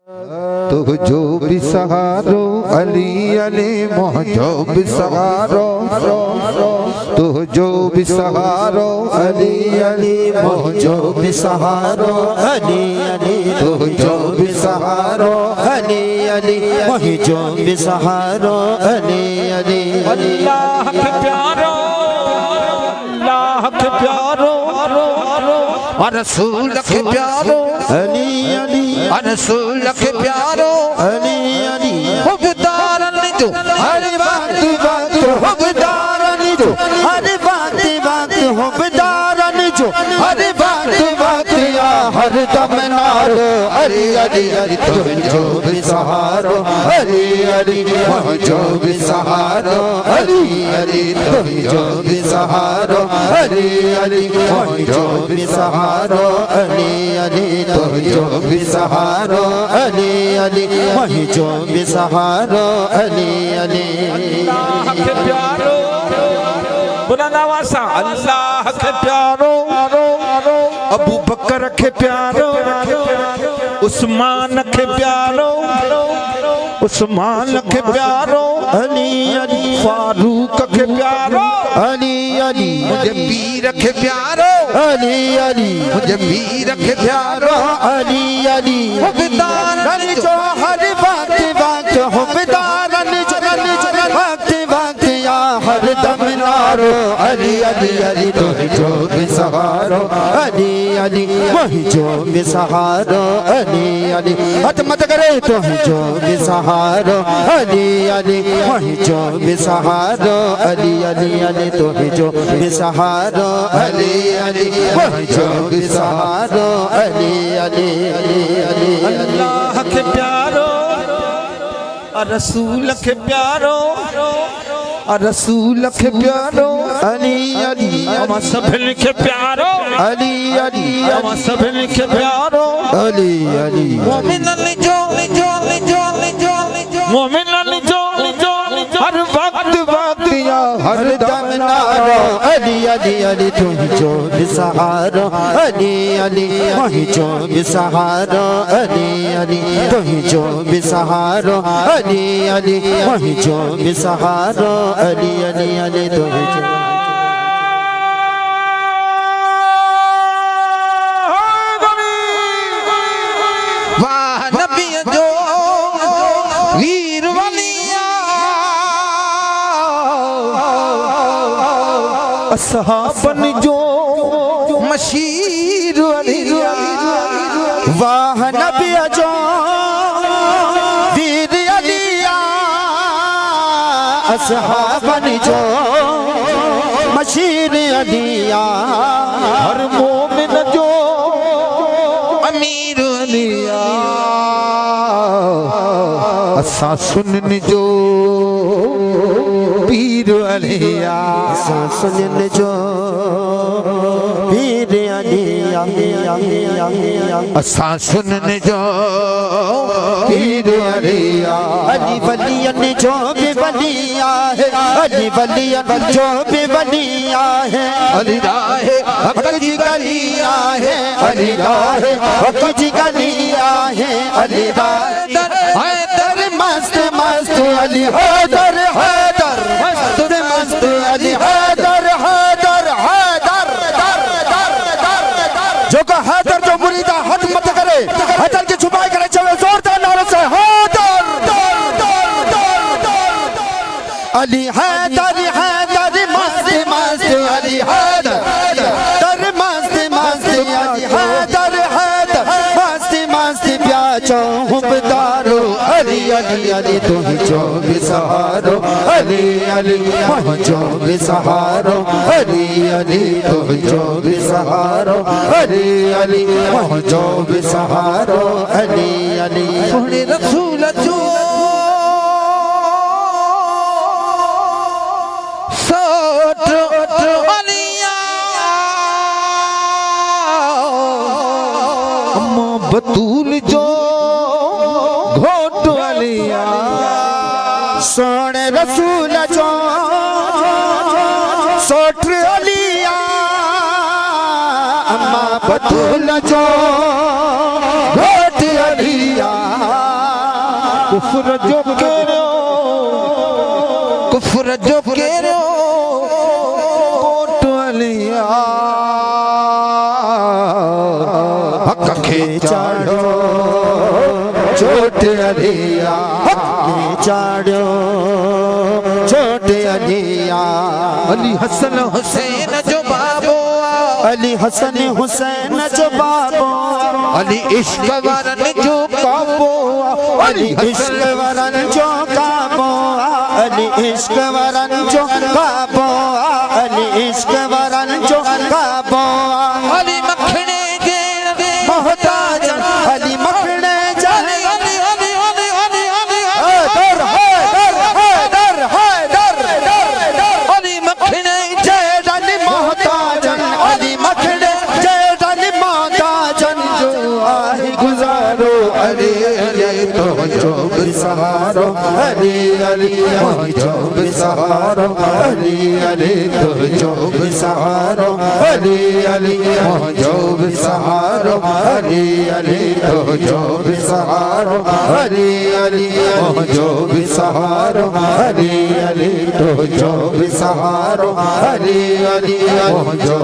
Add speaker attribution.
Speaker 1: तो जो भी सहारो अली अली मोहजो भी सहारो, तो जो भी सहारो अली अली मोहजो भी सहारो, अली अली तो जो भी सहारो अली अली मोहजो भी सहारो, अली अली
Speaker 2: अल्लाह के प्यारो, अल्लाह के प्यारो,
Speaker 1: रसूल के प्यारो अली अली, रसूल के प्यारो अली अली हुबदारन जो हर वक्त वक्त हुबदारन जो हर वक्त वक्त हुबदारन जो हर वक्त वक्त या हर दम नारो, अली अली अली तो जो भी सहारो अली अली जो भी सहारो, अली अली तो जो भी सहारो अली अली जो भी सहारो, अली अली तो जो भी सहारो अली अली वही जो भी सहारो अली अली।
Speaker 2: अल्लाह के प्यारो, बुलंद आवाज़ से अल्लाह के प्यारो, अबू बकर के प्यारो, उस्मान के प्यारो, उस्मान के प्यारो अली अली, फारूक के प्यारो
Speaker 1: अली अली मुझे पीर के प्यारो, अली अली मुझे पीर के प्यारो, अली अली हुबदारन जो हर वक्त वक्त हुबदारन जो वक्त वक्त या हर दम नारो, अली अली अली तो जो भी सहारो अली अली वही जो भी सहारो, अली अली हट मत करे तो जो भी सहारो अली अली वही जो भी सहारो, अली अली अली तो जो भी सहारो अली अली वही जो भी सहारो, अली अली अली अली
Speaker 2: अल्लाह के प्यारो, रसूल के प्यारो, रसूल के प्यारो
Speaker 1: अली अली
Speaker 2: हम सभिन के प्यारो,
Speaker 1: अली अली
Speaker 2: हम सभिन के प्यारो,
Speaker 1: अली अली
Speaker 2: मोमिन अली जो मोमिन अली जो हर वक्त वक्त या
Speaker 1: हर दम नारो, अली अली अली तू जो भी सहारो अली अली वही जो भी सहारो, अली अली तू जो भी सहारो अली अली वही जो भी सहारो, अली अली अली तू जो वाह नबी जो वीर वलिया
Speaker 2: असहाबन जो
Speaker 1: मशीर वलिया, वाह नबी जो वीर अलिया, असहाबन जो मशीर अलिया,
Speaker 2: हर मोमिन जो
Speaker 1: अमीर अलिया, असा सुनन जो पीर अलिया, असा सुनन जो पीर अलिया, असा सुनन जो पीर अलिया, अली वलियन जो भी वलिया है, अली वलियन जो भी वलिया है, अली राहे हक जी गलिया है, अली राहे हक जी गलिया है, अली हैदर हैदर मस्त मस्त अली हैदर हैदर मस्त मस्त अली हैदर हैदर हैदर जो का हैदर जो मुरीदा हद मत करे, हैदर की छुपाई करे चले जोरदार नारे से हैदर अली हैदर हैदर मस्त मस्त अली हैदर मस्त मस्त अली हैदर हैदर मस्त मस्त प्याचो हुबदारो, अली अली अली तू जो भी सहारो अली अली जो भी सहारो, अली अली तू जो भी सहारो अली अली जो भी सहारो, अली अली सोने रसूल जो बतूल जो घोट अलिया, सोने रसूल जो सोट अलिया, अम्मा बतूल जो घोट अलिया,
Speaker 2: कुफर जो केरो कोट अलिया
Speaker 1: हक खे चाड़ो चोट अलिया चाड़ो चोट अलिया
Speaker 2: अली हसन हुसैन जो बाबो
Speaker 1: अली हसन हुसैन जो बाबो
Speaker 2: अली इश्क वारन जो काबो
Speaker 1: अली इश्क वरन जो काबो अली इश्क वरन जो काबो अली इश्क वरन जो काबो
Speaker 2: अली मखने जे
Speaker 1: मोहताज अली मखने जाने
Speaker 2: अली अली अली अली अली
Speaker 1: दर है दर है दर है दर दर
Speaker 2: अली मखने
Speaker 1: जय अली मोहताज अली मखने जय अली मोहताज जो आही गुजारो अली अली तो जो सहारो अली अली जो सहारो अली अली तो जो सहारो अली अली जो सहारो अली अली तो जो सहारो अली अली जो सहारो अली अली तो जो सहारो अली अली जो